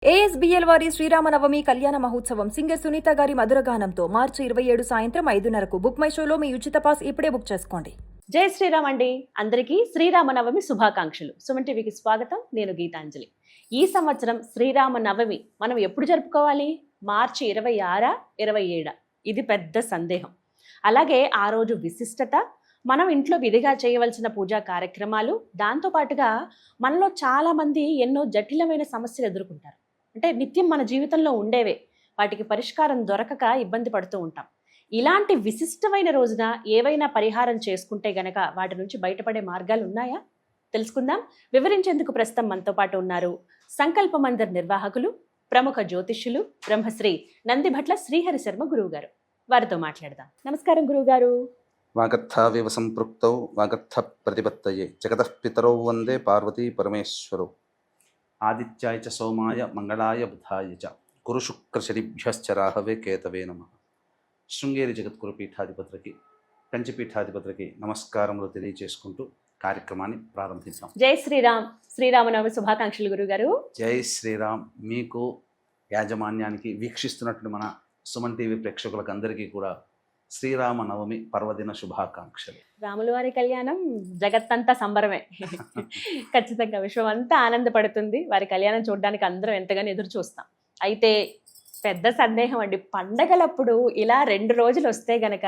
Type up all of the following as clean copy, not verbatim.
ASBL వారి శ్రీరామనవమి కళ్యాణ మహోత్సవం సింగర్ సునీత గారి మధురగానంతో మార్చి 27 సాయంత్రం 5:30కు బుక్ మై షోలో మీ ఉచిత పాస్ ఇప్పుడే బుక్ చేసుకోండి. జై శ్రీరామ్ అండి. అందరికీ శ్రీరామనవమి శుభాకాంక్షలు. సుమన్ టీవీకి స్వాగతం. నేను గీతాంజలి. ఈ సంవత్సరం శ్రీరామనవమి మనం ఎప్పుడు జరుపుకోవాలి? మార్చి 26, 27. ఇది పెద్ద సందేహం. అలాగే ఆ రోజు విశిష్టత, మనం ఇంట్లో విధిగా చేయవలసిన పూజా కార్యక్రమాలు, దాంతోపాటుగా మనలో చాలామంది ఎన్నో జటిలమైన సమస్యలు ఎదుర్కొంటారు. అంటే నిత్యం మన జీవితంలో ఉండేవే, వాటికి పరిష్కారం దొరకక ఇబ్బంది పడుతూ ఉంటాం. ఇలాంటి విశిష్టమైన రోజున ఏవైనా పరిహారం చేసుకుంటే గనక వాటి నుంచి బయటపడే మార్గాలు ఉన్నాయా? తెలుసుకుందాం. వివరించేందుకు ప్రస్తుతం మనతో పాటు ఉన్నారు సంకల్ప మందిర్ నిర్వాహకులు, ప్రముఖ జ్యోతిష్యులు, బ్రహ్మశ్రీ నందిభట్ల శ్రీహరి శర్మ గురువు గారు. వారితో మాట్లాడదాం. నమస్కారం గురువుగారు. వాగర్థావివ సంపృక్తౌ వాగర్థ ప్రతిపత్తయే జగతః పితరౌ వందే పార్వతీ పరమేశ్వరౌ. ఆదిత్యాయ చ సోమాయ మంగళాయ బుధాయ చ గురు శుక్ర శనిభ్యశ్చ రాహవే కేతవే నమః. శృంగేరి జగద్గురు పీఠాధిపతులకి, కంచిపీఠాధిపతులకి నమస్కారములు తెలియజేసుకుంటూ కార్యక్రమాన్ని ప్రారంభిద్దాం. జై శ్రీరామ్. శ్రీరామనవమి శుభాకాంక్షలు గురుగారు. జై శ్రీరామ్. మీకు, యాజమాన్యానికి, వీక్షిస్తున్నటువంటి మన సుమన్ టీవీ ప్రేక్షకులకు అందరికీ కూడా శ్రీరామ నవమి పర్వదిన శుభాకాంక్షలు. రాముల వారి కళ్యాణం జగత్తంతా సంబరమే. ఖచ్చితంగా విశ్వం అంతా ఆనందపడుతుంది. వారి కళ్యాణం చూడడానికి అందరం ఎంతగానో ఎదురు చూస్తాం. అయితే పెద్ద సందేహం అండి, పండగలప్పుడు ఇలా 2 రోజులు వస్తే గనక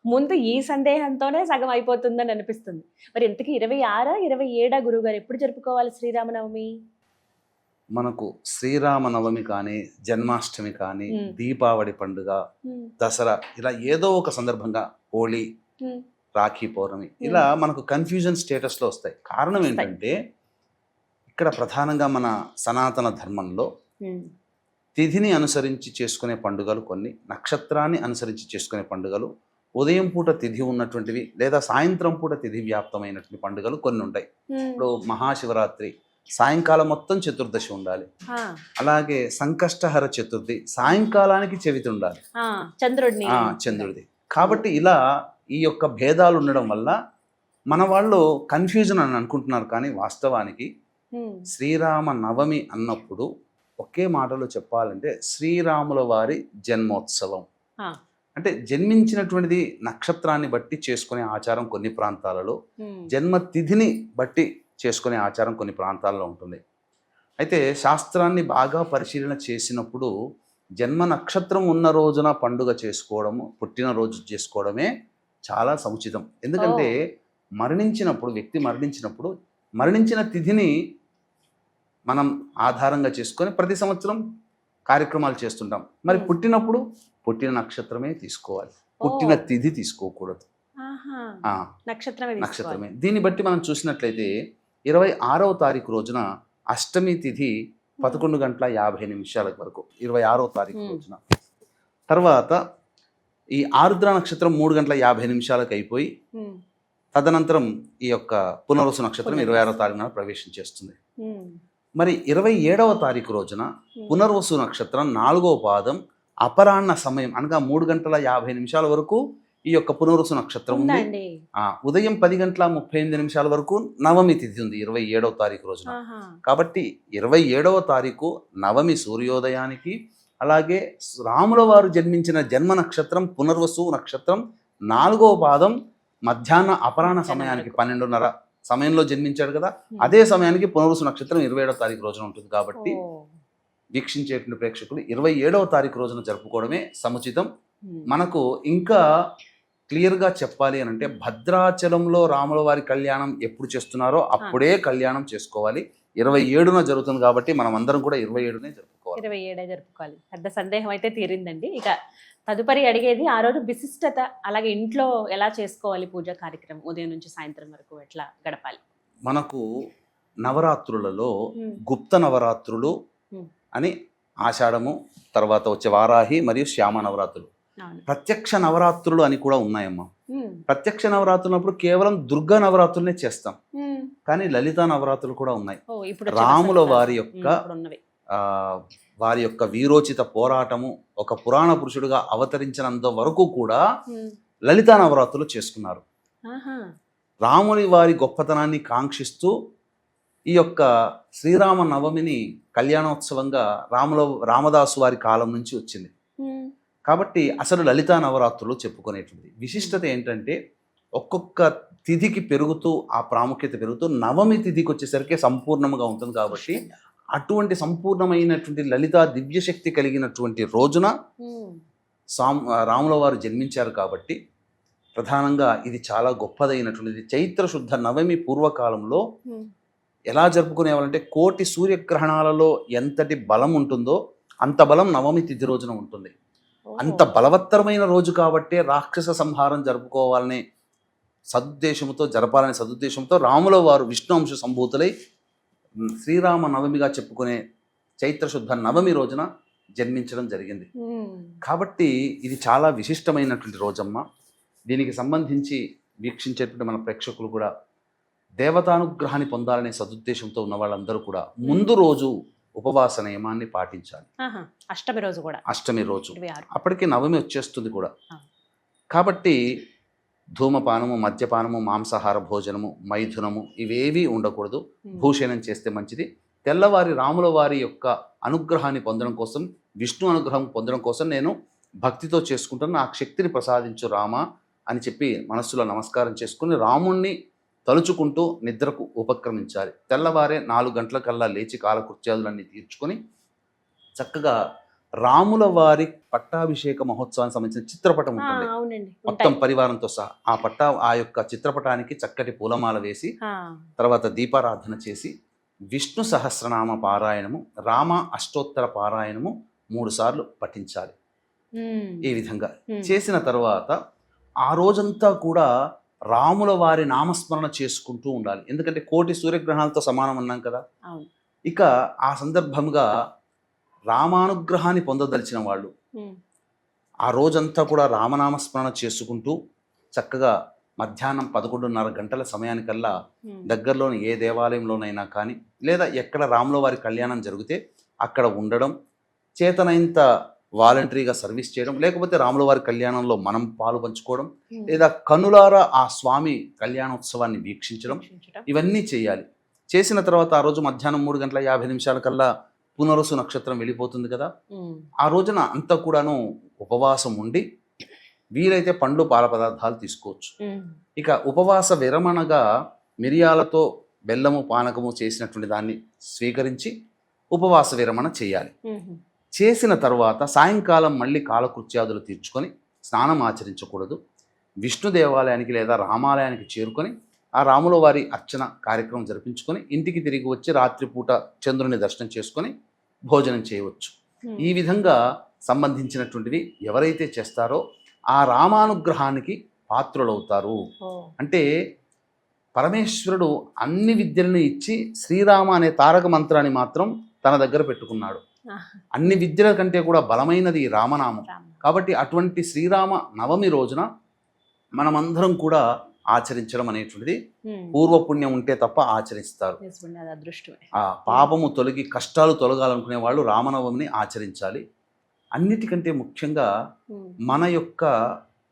ముందు ఈ సందేహంతోనే సగం అయిపోతుందని అనిపిస్తుంది. మరి ఇంతకీ 26, 27 గురువుగారు ఎప్పుడు జరుపుకోవాలి శ్రీరామనవమి? మనకు శ్రీరామనవమి కానీ, జన్మాష్టమి కానీ, దీపావళి పండుగ, దసరా, ఇలా ఏదో ఒక సందర్భంగా, హోళీ, రాఖీ పౌర్ణమి, ఇలా మనకు కన్ఫ్యూజన్ స్టేటస్లో వస్తాయి. కారణం ఏంటంటే ఇక్కడ ప్రధానంగా మన సనాతన ధర్మంలో తిథిని అనుసరించి చేసుకునే పండుగలు కొన్ని, నక్షత్రాన్ని అనుసరించి చేసుకునే పండుగలు, ఉదయం పూట తిథి ఉన్నటువంటివి లేదా సాయంత్రం పూట తిథి వ్యాప్తమైనటువంటి పండుగలు కొన్ని ఉంటాయి. ఇప్పుడు మహాశివరాత్రి సాయంకాలం మొత్తం చతుర్దశి ఉండాలి. అలాగే సంకష్టహర చతుర్థి సాయంకాలానికి చవితి ఉండాలి, చంద్రుడిది. కాబట్టి ఇలా ఈ యొక్క భేదాలు ఉండడం వల్ల మన వాళ్ళు కన్ఫ్యూజన్ అని అనుకుంటున్నారు. కానీ వాస్తవానికి శ్రీరామ నవమి అన్నప్పుడు ఒకే మాటలో చెప్పాలంటే శ్రీరాముల వారి జన్మోత్సవం. అంటే జన్మించినటువంటిది నక్షత్రాన్ని బట్టి చేసుకునే ఆచారం కొన్ని ప్రాంతాలలో, జన్మతిథిని బట్టి చేసుకునే ఆచారం కొన్ని ప్రాంతాల్లో ఉంటుంది. అయితే శాస్త్రాన్ని బాగా పరిశీలన చేసినప్పుడు జన్మ నక్షత్రం ఉన్న రోజున పండుగ చేసుకోవడము, పుట్టినరోజు చేసుకోవడమే చాలా సముచితం. ఎందుకంటే మరణించినప్పుడు, వ్యక్తి మరణించినప్పుడు మరణించిన తిథిని మనం ఆధారంగా చేసుకొని ప్రతి సంవత్సరం కార్యక్రమాలు చేస్తుంటాం. మరి పుట్టినప్పుడు పుట్టిన నక్షత్రమే తీసుకోవాలి, పుట్టిన తిథి తీసుకోకూడదు, నక్షత్రమే. దీన్ని బట్టి మనం చూసినట్లయితే 26వ తారీఖు రోజున అష్టమి తిథి 11:50 వరకు, 26వ తారీఖు రోజున. తర్వాత ఈ ఆరుద్ర నక్షత్రం 3:50 అయిపోయి తదనంతరం ఈ యొక్క పునర్వసు నక్షత్రం 26వ తారీఖున ప్రవేశం చేస్తుంది. మరి 27వ తారీఖు రోజున పునర్వసు నక్షత్రం 4వ పాదం అపరాహ్న సమయం అనగా 3:50 వరకు ఈ యొక్క పునర్వసు నక్షత్రం ఉంది. ఉదయం 10:38 వరకు నవమి తిథి ఉంది 27వ తారీఖు రోజున. కాబట్టి 27వ తారీఖు నవమి సూర్యోదయానికి, అలాగే రాముల వారు జన్మించిన జన్మ నక్షత్రం పునర్వసు నక్షత్రం 4వ పాదం మధ్యాహ్న అపరాహ్న సమయానికి 12:30 సమయంలో జన్మించాడు కదా, అదే సమయానికి పునర్వసు నక్షత్రం 27వ తారీఖు రోజున ఉంటుంది. కాబట్టి వీక్షించేటువంటి ప్రేక్షకులు 27వ తారీఖు రోజున జరుపుకోవడమే సముచితం. మనకు ఇంకా క్లియర్గా చెప్పాలి అని అంటే భద్రాచలంలో రాముల వారి కళ్యాణం ఎప్పుడు చేస్తున్నారో అప్పుడే కళ్యాణం చేసుకోవాలి. 27న జరుగుతుంది కాబట్టి మనం అందరం కూడా 27నే జరుపుకోవాలి. 27 జరుపుకోవాలి. పెద్ద సందేహం అయితే తీరిందండి. ఇక తదుపరి అడిగేది ఆ రోజు విశిష్టత, అలాగే ఇంట్లో ఎలా చేసుకోవాలి పూజా కార్యక్రమం, ఉదయం నుంచి సాయంత్రం వరకు ఎట్లా గడపాలి? మనకు నవరాత్రులలో గుప్త నవరాత్రులు అని ఆషాఢము, తర్వాత వచ్చే వారాహి మరియు శ్యామ నవరాత్రులు, ప్రత్యక్ష నవరాత్రులు అని కూడా ఉన్నాయమ్మా. ప్రత్యక్ష నవరాత్రులప్పుడు కేవలం దుర్గా నవరాత్రులనే చేస్తాం, కానీ లలితా నవరాత్రులు కూడా ఉన్నాయి. రాముల వారి యొక్క వీరోచిత పోరాటము, ఒక పురాణ పురుషుడుగా అవతరించినంత వరకు కూడా లలితా నవరాత్రులు చేసుకున్నారు. రాముని వారి గొప్పతనాన్ని కాంక్షిస్తూ ఈ యొక్క శ్రీరామ నవమిని కళ్యాణోత్సవంగా రామదాసు వారి కాలం నుంచి వచ్చింది. ఉమ్, కాబట్టి అసలు లలితా నవరాత్రులు చెప్పుకునేటువంటిది విశిష్టత ఏంటంటే ఒక్కొక్క తిథికి పెరుగుతూ ఆ ప్రాముఖ్యత పెరుగుతూ నవమి తిథికి వచ్చేసరికి సంపూర్ణంగా ఉంటుంది. కాబట్టి అటువంటి సంపూర్ణమైనటువంటి లలితా దివ్యశక్తి కలిగినటువంటి రోజున ఉమ్, రాముల వారు జన్మించారు. కాబట్టి ప్రధానంగా ఇది చాలా గొప్పదైనటువంటిది. చైత్ర శుద్ధ నవమి పూర్వకాలంలో ఉమ్, ఎలా జరుపుకునేవాళ్ళంటే కోటి సూర్యగ్రహణాలలో ఎంతటి బలం ఉంటుందో అంత బలం నవమి తిథి రోజున ఉంటుంది. ఓ, అంత బలవత్తరమైన రోజు కాబట్టే రాక్షస సంహారం జరుపుకోవాలనే సదుద్దేశంతో జరపాలనే సదుద్దేశంతో రాముల వారు విష్ణు అంశ సంభూతులై శ్రీరామ నవమిగా చెప్పుకునే చైత్రశుద్ధ నవమి రోజున జన్మించడం జరిగింది. ఉమ్, కాబట్టి ఇది చాలా విశిష్టమైనటువంటి రోజమ్మ. దీనికి సంబంధించి వీక్షించేటువంటి మన ప్రేక్షకులు కూడా దేవతానుగ్రహాన్ని పొందాలనే సదుద్దేశంతో ఉన్న వాళ్ళందరూ కూడా ముందు రోజు ఉపవాస నియమాన్ని పాటించాలి. ఆహా, అష్టమి రోజు కూడా అష్టమి రోజు 26. అప్పటికి నవమి వచ్చేస్తుంది కూడా. ఆ. కాబట్టి ధూమపానము, మద్యపానము, మాంసాహార భోజనము, మైథునము ఇవేవీ ఉండకూడదు. ఉమ్, భూషణం చేస్తే మంచిది. తెల్లవారి రాముల వారి యొక్క అనుగ్రహాన్ని పొందడం కోసం, విష్ణు అనుగ్రహం పొందడం కోసం నేను భక్తితో చేసుకుంటాను, నాకు శక్తిని ప్రసాదించు రామ అని చెప్పి మనస్సులో నమస్కారం చేసుకుని రాముణ్ణి తలుచుకుంటూ నిద్రకు ఉపక్రమించాలి. తెల్లవారే 4 గంటలకల్లా లేచి కాలకృత్యాదులన్నీ తీర్చుకొని చక్కగా రాముల వారి పట్టాభిషేక మహోత్సవానికి సంబంధించిన చిత్రపటం ఆ, ఉంటుంది అవునండి, మొత్తం ఉంటాయి. పరివారంతో సహా. ఆ యొక్క చిత్రపటానికి చక్కటి పూలమాల వేసి ఆ, తర్వాత దీపారాధన చేసి విష్ణు సహస్రనామ పారాయణము, రామ అష్టోత్తర పారాయణము 3 సార్లు పఠించాలి. ఉమ్, ఈ విధంగా ఉమ్, చేసిన తర్వాత ఆ రోజంతా కూడా రాముల వారి నామస్మరణ చేసుకుంటూ ఉండాలి. ఎందుకంటే కోటి సూర్యగ్రహణాలతో సమానం అన్నాం కదా. అవును. ఇక ఆ సందర్భంగా రామానుగ్రహాన్ని పొందదలిచిన వాళ్ళు ఉమ్, ఆ రోజంతా కూడా రామనామస్మరణ చేసుకుంటూ చక్కగా మధ్యాహ్నం 11:30 గంటల సమయానికల్లా ఉమ్, దగ్గరలోని ఏ దేవాలయంలోనైనా కానీ లేదా ఎక్కడ రాముల వారి కళ్యాణం జరిగితే అక్కడ ఉండడం, చేతనైనంత వాలంటరీగా సర్వీస్ చేయడం, లేకపోతే రాముల వారి కళ్యాణంలో మనం పాలు పంచుకోవడం, ఉమ్, లేదా కన్నులారా ఆ స్వామి కళ్యాణోత్సవాన్ని వీక్షించడం, వీక్షించడం. ఇవన్నీ చేయాలి. చేసిన తర్వాత ఆ రోజు మధ్యాహ్నం 3:50 పునరుసు నక్షత్రం వెళ్ళిపోతుంది కదా. ఉమ్, ఆ రోజున అంతా కూడాను ఉపవాసం ఉండి వీలైతే పండ్లు పాల పదార్థాలు తీసుకోవచ్చు. ఉమ్, ఇక ఉపవాస విరమణగా మిరియాలతో బెల్లము పానకము చేసినటువంటి దాన్ని స్వీకరించి ఉపవాస విరమణ చేయాలి. ఉమ్, చేసిన తర్వాత సాయంకాలం మళ్ళీ కాలకృత్యాదులు తీర్చుకొని స్నానం ఆచరించకూడదు. విష్ణు దేవాలయానికి లేదా రామాలయానికి చేరుకొని ఆ రాముల వారి అర్చన కార్యక్రమం జరిపించుకొని ఇంటికి తిరిగి వచ్చి రాత్రిపూట చంద్రుని దర్శనం చేసుకొని భోజనం చేయవచ్చు. ఉమ్, ఈ విధంగా సంబంధించినటువంటివి ఎవరైతే చేస్తారో ఆ రామానుగ్రహానికి పాత్రులవుతారు. ఓ, అంటే పరమేశ్వరుడు అన్ని విద్యలను ఇచ్చి శ్రీరామ అనే తారక మంత్రాన్ని మాత్రం తన దగ్గర పెట్టుకున్నాడు. ఆహా, అన్ని విద్యల కంటే కూడా బలమైనది ఈ రామనామం. రామ. కాబట్టి అటువంటి శ్రీరామ నవమి రోజున మనమందరం కూడా ఆచరించడం అనేటువంటిది ఉమ్, పూర్వపుణ్యం ఉంటే తప్ప ఆచరిస్తారు. నిజమండి, అది అదృష్టమే. ఆ పాపము తొలగి కష్టాలు తొలగాలనుకునే వాళ్ళు రామనవమిని ఆచరించాలి. అన్నిటికంటే ముఖ్యంగా ఉమ్, మన యొక్క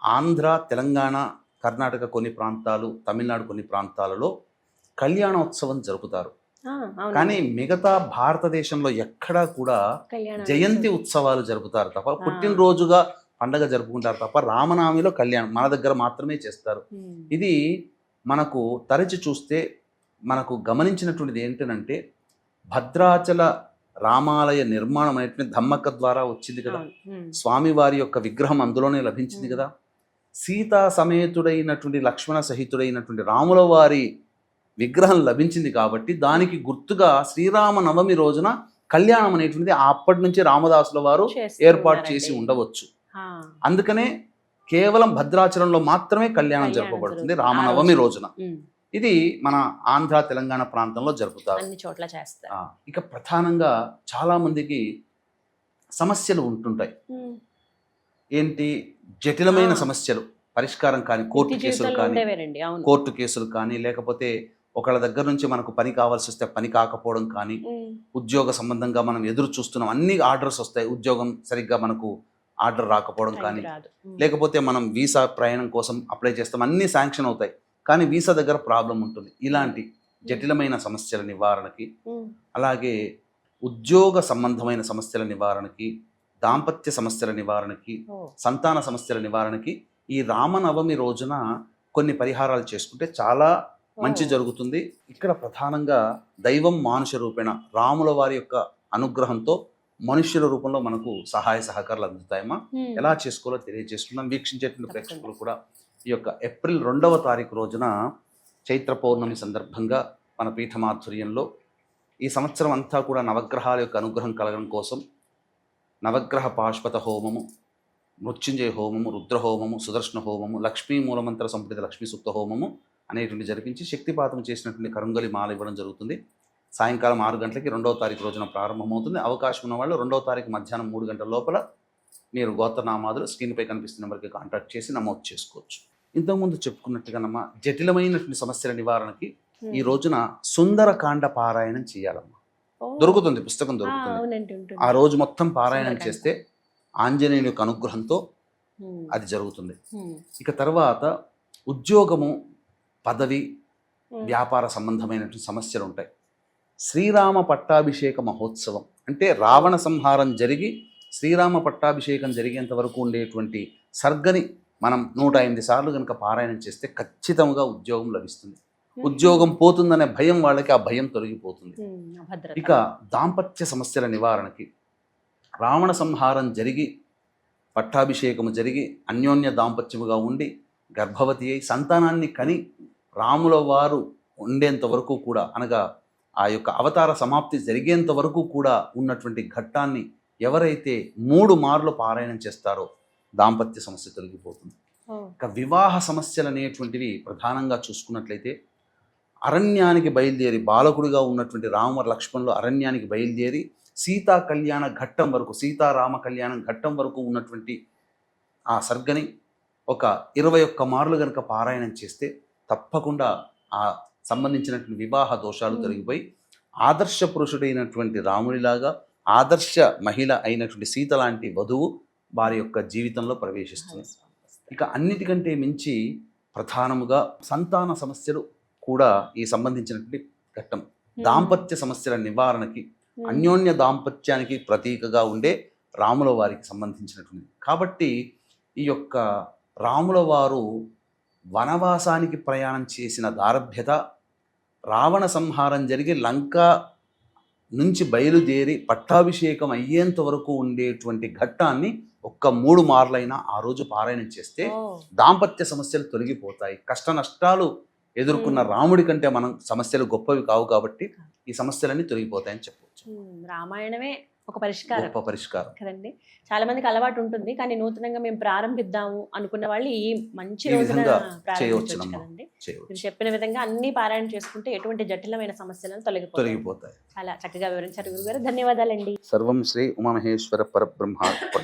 ఆంధ్ర, తెలంగాణ, కర్ణాటక కొన్ని ప్రాంతాలు, తమిళనాడు కొన్ని ప్రాంతాలలో కళ్యాణోత్సవం జరుపుతారు. ఆ, అవునండి. కానీ మిగతా భారతదేశంలో ఎక్కడా కూడా కళ్యాణం జయంతి ఉత్సవాలు జరుపుతారు తప్ప, పుట్టినరోజుగా పండగ జరుపుకుంటారు తప్ప రామనవమిలో కళ్యాణం మన దగ్గర మాత్రమే చేస్తారు. ఉమ్, ఇది మనకు తరచి చూస్తే మనకు గమనించినటువంటిది ఏంటంటే భద్రాచల రామాలయ నిర్మాణం అనేటువంటి ధమ్మక్క ద్వారా వచ్చింది కదా. అవును. ఉమ్, స్వామివారి యొక్క విగ్రహం అందులోనే లభించింది కదా. సీతా సమేతుడైనటువంటి లక్ష్మణ సహితుడైనటువంటి రాముల వారి విగ్రహం లభించింది కాబట్టి దానికి గుర్తుగా శ్రీరామ నవమి రోజున కళ్యాణం అనేటువంటిది అప్పటి నుంచి రామదాసుల వారు చేస్తూ ఏర్పాటు ఉన్నారండి. చేసి ఉండవచ్చు. ఆ, అందుకనే కేవలం భద్రాచలంలో మాత్రమే కళ్యాణం కళ్యాణం జరపబడుతుంది జరుగుతుంది. రామనవమి ఆ రోజు. రోజున. ఉమ్, ఇది మన ఆంధ్ర, తెలంగాణ ప్రాంతంలో జరుపుతారు. అన్ని చోట్ల చేస్తారు. ఇక ప్రధానంగా చాలా మందికి సమస్యలు ఉంటుంటాయి. ఉమ్, ఏంటి జటిలమైన ఆ. సమస్యలు పరిష్కారం కానీ కోర్టు నిత్య కేసులు జీవితంలో కానీ ఉండేవేనండి. అవును. కోర్టు కేసులు కానీ లేకపోతే ఒకళ్ళ దగ్గర నుంచి మనకు పని కావాల్సి వస్తే పని కాకపోవడం కానీ, ఉమ్, ఉద్యోగ సంబంధంగా మనం ఎదురు చూస్తున్నాం అన్ని ఆర్డర్స్ వస్తాయి, ఉద్యోగం సరిగ్గా మనకు ఆర్డర్ రాకపోవడం టైంకి కానీ, రాదు. ఉమ్, లేకపోతే మనం వీసా ప్రయాణం కోసం అప్లై చేస్తాం అన్నీ శాంక్షన్ అవుతాయి కానీ వీసా దగ్గర ప్రాబ్లం ఉంటుంది. ఇలాంటి జటిలమైన సమస్యల నివారణకి ఉమ్, అలాగే ఉద్యోగ సంబంధమైన సమస్యల నివారణకి, దాంపత్య సమస్యల నివారణకి, ఓ, సంతాన సమస్యల నివారణకి ఈ రామనవమి రోజున కొన్ని పరిహారాలు చేసుకుంటే చాలా మంచి జరుగుతుంది. ఇక్కడ ప్రధానంగా దైవం మానుష రూపేణ రాముల వారి యొక్క అనుగ్రహంతో మనుష్యుల రూపంలో మనకు సహాయ సహకారాలు అందుతాయమ్మా. ఎలా చేసుకోవాలో తెలియజేసుకున్నాం. వీక్షించేటువంటి ప్రేక్షకులు కూడా ఈ యొక్క ఏప్రిల్ 2వ తారీఖు రోజున చైత్ర పౌర్ణమి సందర్భంగా మన పీఠమాధుర్యంలో ఈ సంవత్సరం అంతా కూడా నవగ్రహాల యొక్క అనుగ్రహం కలగడం కోసం నవగ్రహ పాశుపత హోమము, మృత్యుంజయ హోమము, రుద్రహోమము, సుదర్శన హోమము, లక్ష్మీ మూలమంత్ర సంపుటిత లక్ష్మీ సూక్త హోమము అనేటువంటి జరిపించి శక్తిపాతం చేసినటువంటి కరంగలి మాల ఇవ్వడం జరుగుతుంది. సాయంకాలం 6 గంటలకి 2వ తారీఖు రోజున ప్రారంభమవుతుంది. అవకాశం ఉన్న వాళ్ళు 2వ తారీఖు మధ్యాహ్నం 3 గంటల లోపల మీరు గోత్రనామాదులు స్క్రీన్పై కనిపిస్తున్న నెంబర్కి కాంటాక్ట్ చేసి నమోదు చేసుకోవచ్చు. ఇంతకుముందు చెప్పుకున్నట్టుగానమ్మా, జటిలమైనటువంటి సమస్యల నివారణకి ఈ రోజున సుందరకాండ పారాయణం చేయాలమ్మా. దొరుకుతుంది, పుస్తకం దొరుకుతుంది. ఆ రోజు మొత్తం పారాయణం చేస్తే ఆంజనేయుని యొక్క అనుగ్రహంతో అది జరుగుతుంది. ఇక తర్వాత ఉద్యోగము, పదవి, వ్యాపార సంబంధమైనటువంటి సమస్యలు ఉంటాయి. శ్రీరామ పట్టాభిషేక మహోత్సవం అంటే రావణ సంహారం జరిగి శ్రీరామ పట్టాభిషేకం జరిగేంత వరకు ఉండేటువంటి సర్గని మనం 108 సార్లు కనుక పారాయణం చేస్తే ఖచ్చితంగా ఉద్యోగం లభిస్తుంది. ఉద్యోగం పోతుందనే భయం వాళ్ళకి ఆ భయం తొలగిపోతుంది. ఇక దాంపత్య సమస్యల నివారణకి రావణ సంహారం జరిగి పట్టాభిషేకము జరిగి అన్యోన్య దాంపత్యముగా ఉండి గర్భవతి అయి సంతానాన్ని కని రాముల వారు ఉండేంత వరకు కూడా, అనగా ఆ యొక్క అవతార సమాప్తి జరిగేంత వరకు కూడా ఉన్నటువంటి ఘట్టాన్ని ఎవరైతే 3 మార్లు పారాయణం చేస్తారో దాంపత్య సమస్య తొలగిపోతుంది. ఇక వివాహ సమస్యలు అనేటువంటివి ప్రధానంగా చూసుకున్నట్లయితే అరణ్యానికి బయలుదేరి బాలకుడిగా ఉన్నటువంటి రామ లక్ష్మణులు అరణ్యానికి బయలుదేరి సీతా కళ్యాణ ఘట్టం వరకు, సీతారామ కళ్యాణం ఘట్టం వరకు ఉన్నటువంటి ఆ సర్గని ఒక 21 మార్లు కనుక పారాయణం చేస్తే తప్పకుండా ఆ సంబంధించినటువంటి వివాహ దోషాలు తొలగిపోయి ఆదర్శ పురుషుడైనటువంటి రాముడిలాగా ఆదర్శ మహిళ అయినటువంటి సీత లాంటి వధువు వారి యొక్క జీవితంలో ప్రవేశిస్తుంది. ఇక అన్నిటికంటే మించి ప్రధానముగా సంతాన సమస్యలు కూడా ఈ సంబంధించినటువంటి ఘట్టం. దాంపత్య సమస్యల నివారణకి, అన్యోన్య దాంపత్యానికి ప్రతీకగా ఉండే రాముల వారికి సంబంధించినటువంటి. కాబట్టి ఈ యొక్క రాముల వారు వనవాసానికి ప్రయాణం చేసిన దారభ్యత, రావణ సంహారం జరిగి లంక నుంచి బయలుదేరి పట్టాభిషేకం అయ్యేంత వరకు ఉండేటువంటి ఘట్టాన్ని ఒక్క 3 మార్లైనా ఆ రోజు పారాయణం చేస్తే దాంపత్య సమస్యలు తొలగిపోతాయి. కష్ట నష్టాలు ఎదుర్కొన్న రాముడి కంటే మనం సమస్యలు గొప్పవి కావు కాబట్టి ఈ సమస్యలన్నీ తొలగిపోతాయని చెప్పవచ్చు. రామాయణమే ఒక పరిష్కారం, గొప్ప పరిష్కారం కదండి. చాలా మందికి అలవాటు ఉంటుంది, కానీ నూతనంగా మేము ప్రారంభిద్దాము అనుకున్న వాళ్ళు ఈ మంచి ఈ రోజున విధంగా ప్రారంభించవచ్చు చేయవచ్చునమ్మా. కదండి. చేయవచ్చు, మీరు చెప్పిన విధంగా అన్ని పారాయణ చేసుకుంటే ఎటువంటి జటిలమైన సమస్యలను తొలగిపోతాయి. తొలగిపోతాయి. చాలా చక్కగా వివరించారు గురుగారు. ధన్యవాదాలండి. సర్వం శ్రీ ఉమామహేశ్వర పరబ్రహ్మార్పణమస్తు.